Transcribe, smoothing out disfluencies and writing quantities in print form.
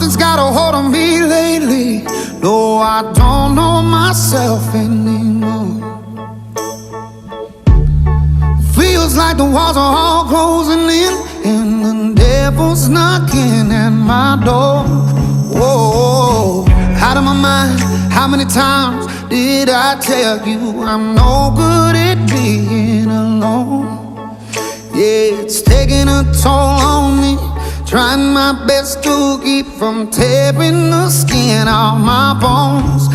Something's got a hold on me lately. No, I don't know myself anymore. Feels like the walls are all closing in, and the devil's knocking at my door. Whoa, out of my mind. How many times did I tell you I'm no good at being alone? Yeah, it's taking a toll on me, trying my best to keep from tearing the skin off my bones.